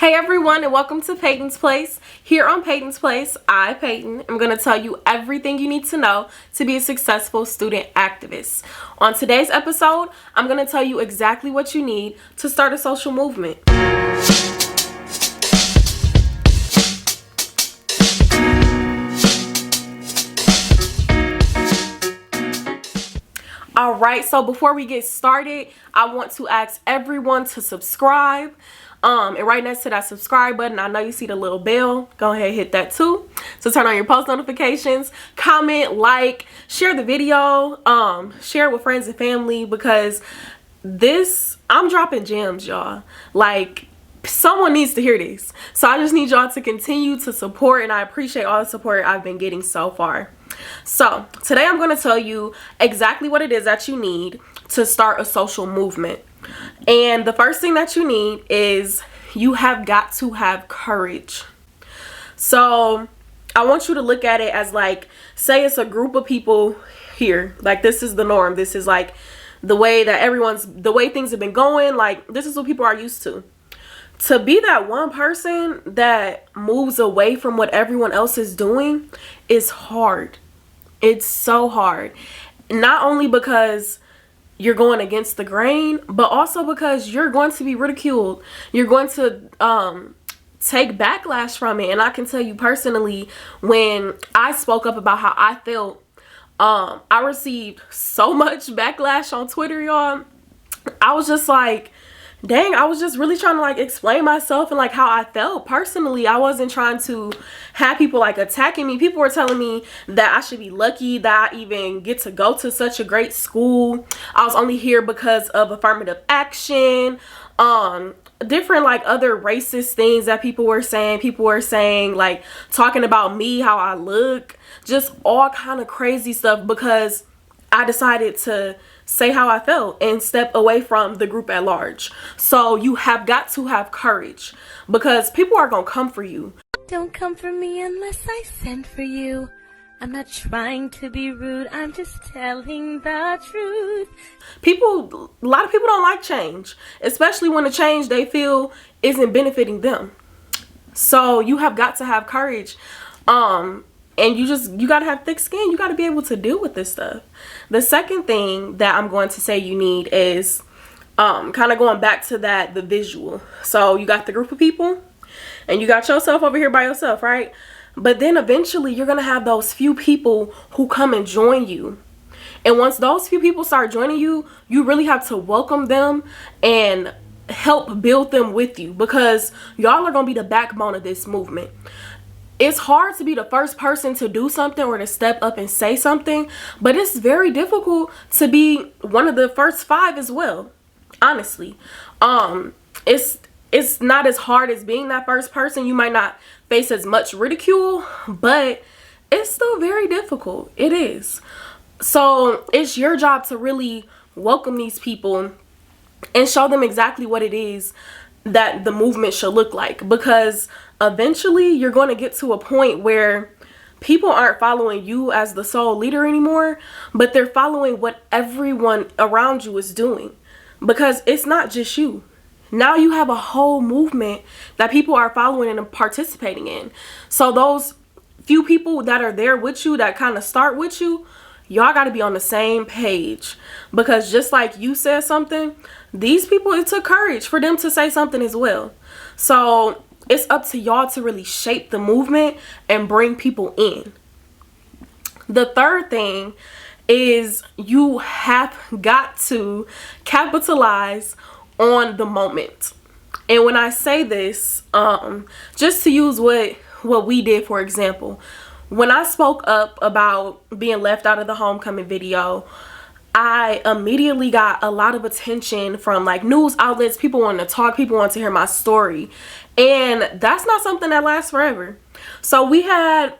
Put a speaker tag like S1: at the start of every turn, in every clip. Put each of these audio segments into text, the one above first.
S1: Hey everyone, and welcome to Peyton's Place. Here on Peyton's Place, I, Peyton, am going to tell you everything you need to know to be a successful student activist. On today's episode, I'm going to tell you exactly what you need to start a social movement. Alright, so before we get started, I want to ask everyone to subscribe. And right next to that subscribe button, I know you see the little bell. Go ahead and hit that too. So turn on your post notifications, comment, like, share the video, share it with friends and family, because I'm dropping gems, y'all. Like, someone needs to hear this. So I just need y'all to continue to support, and I appreciate all the support I've been getting so far. So today I'm going to tell you exactly what it is that you need to start a social movement. And the first thing that you need is you have got to have courage. So I want you to look at it as, like, say it's a group of people here. Like, this is the norm. This is like the way things have been going. Like, this is what people are used to. To be that one person that moves away from what everyone else is doing is hard. It's so hard. Not only because you're going against the grain, but also because you're going to be ridiculed. You're going to take backlash from it. And I can tell you personally, when I spoke up about how I felt, I received so much backlash on Twitter, y'all. I was just like, dang, I was just really trying to, like, explain myself and, like, how I felt personally. I wasn't trying to have people, like, attacking me. People were telling me that I should be lucky that I even get to go to such a great school. I was only here because of affirmative action. Different, like, other racist things that people were saying. People were saying, like, talking about me, how I look, just all kind of crazy stuff, because I decided to say how I felt and step away from the group at large. So you have got to have courage, because people are going to come for you.
S2: Don't come for me unless I send for you. I'm not trying to be rude, I'm just telling the truth.
S1: A lot of people don't like change, especially when the change they feel isn't benefiting them. So you have got to have courage. And you got to have thick skin. You got to be able to deal with this stuff. The second thing that I'm going to say you need is kind of going back to the visual. So you got the group of people and you got yourself over here by yourself, right? But then eventually you're going to have those few people who come and join you. And once those few people start joining you, you really have to welcome them and help build them with you, because y'all are going to be the backbone of this movement. It's hard to be the first person to do something or to step up and say something, but it's very difficult to be one of the first 5 as well. Honestly, it's not as hard as being that first person. You might not face as much ridicule, but it's still very difficult. It is. So it's your job to really welcome these people and show them exactly what it is that the movement should look like, because eventually you're going to get to a point where people aren't following you as the sole leader anymore, but they're following what everyone around you is doing, because it's not just you. Now you have a whole movement that people are following and participating in. So those few people that are there with you, that kind of start with you, y'all got to be on the same page, because just like you said something, these people, it took courage for them to say something as well. So it's up to y'all to really shape the movement and bring people in. The third thing is you have got to capitalize on the moment. And when I say this, just to use what we did, for example, when I spoke up about being left out of the homecoming video, I immediately got a lot of attention from, like, news outlets. People wanted to talk. People wanted to hear my story. And that's not something that lasts forever. So we had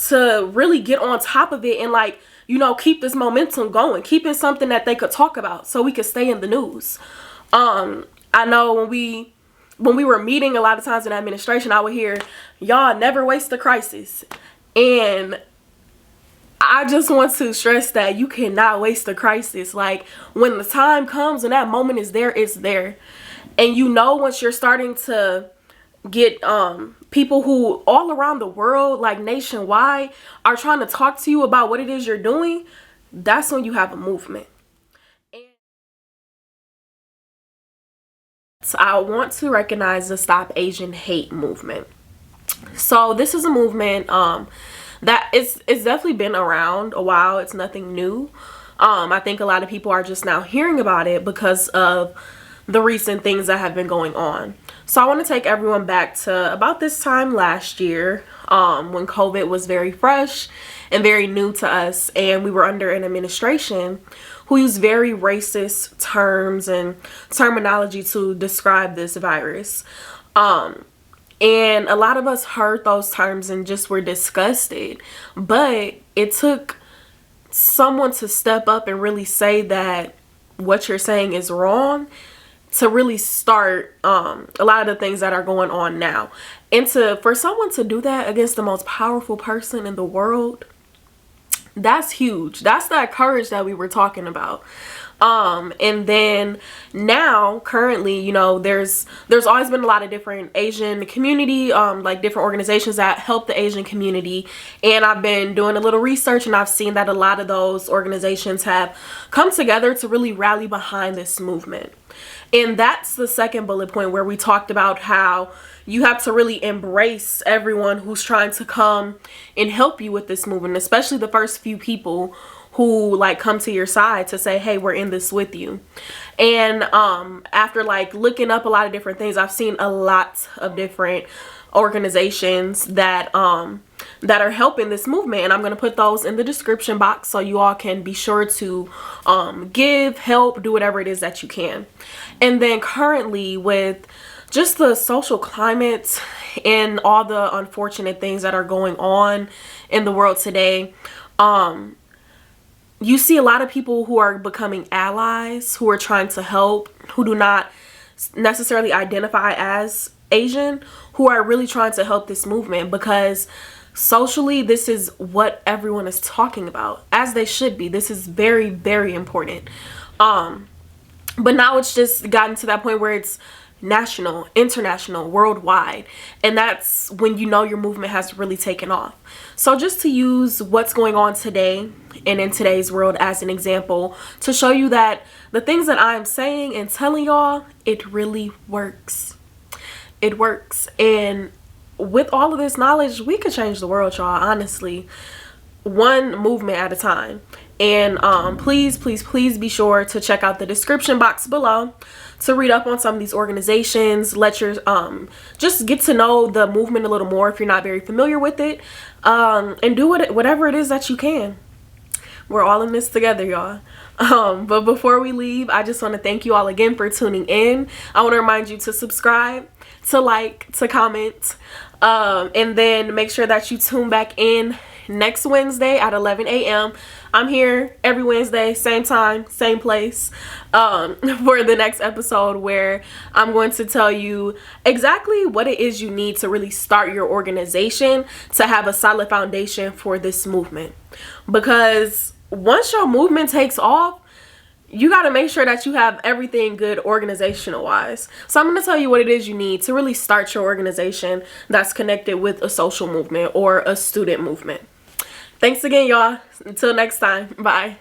S1: to really get on top of it and, like, you know, keep this momentum going. Keeping something that they could talk about so we could stay in the news. I know when we were meeting a lot of times in administration, I would hear, y'all never waste a crisis. And I just want to stress that you cannot waste a crisis. Like, when the time comes, when that moment is there, it's there. And you know, once you're starting to get people who all around the world, like nationwide, are trying to talk to you about what it is you're doing, that's when you have a movement. And so I want to recognize the Stop Asian Hate movement. So this is a movement that it's definitely been around a while. It's nothing new. I think a lot of people are just now hearing about it because of the recent things that have been going on. So I want to take everyone back to about this time last year, when COVID was very fresh and very new to us, and we were under an administration who used very racist terms and terminology to describe this virus. And a lot of us heard those terms and just were disgusted. But it took someone to step up and really say that what you're saying is wrong, to really start a lot of the things that are going on now. And for someone to do that against the most powerful person in the world, that's huge. That's that courage that we were talking about. And then now currently, you know, there's always been a lot of different Asian community, like different organizations that help the Asian community. And I've been doing a little research, and I've seen that a lot of those organizations have come together to really rally behind this movement. And that's the second bullet point, where we talked about how you have to really embrace everyone who's trying to come and help you with this movement, especially the first few people who like come to your side to say, hey, we're in this with you. And after like looking up a lot of different things, I've seen a lot of different organizations that are helping this movement, and I'm going to put those in the description box so you all can be sure to give, help, do whatever it is that you can. And then currently, with just the social climate and all the unfortunate things that are going on in the world today, you see a lot of people who are becoming allies, who are trying to help, who do not necessarily identify as Asian, who are really trying to help this movement, because socially this is what everyone is talking about, as they should be. This is very, very important. But now it's just gotten to that point where it's national, international, worldwide, and that's when you know your movement has really taken off. So just to use what's going on today and in today's world as an example, to show you that the things that I'm saying and telling y'all, it really works. It works. And with all of this knowledge, we could change the world, y'all, honestly, one movement at a time. And please be sure to check out the description box below to read up on some of these organizations. Let your just get to know the movement a little more if you're not very familiar with it, and do whatever it is that you can. We're all in this together, y'all. But before we leave, I just want to thank you all again for tuning in. I want to remind you to subscribe, to like, to comment, and then make sure that you tune back in next Wednesday at 11 a.m. I'm here every Wednesday, same time, same place, for the next episode, where I'm going to tell you exactly what it is you need to really start your organization to have a solid foundation for this movement. Because once your movement takes off, you got to make sure that you have everything good organizational wise. So I'm going to tell you what it is you need to really start your organization that's connected with a social movement or a student movement. Thanks again, y'all. Until next time. Bye.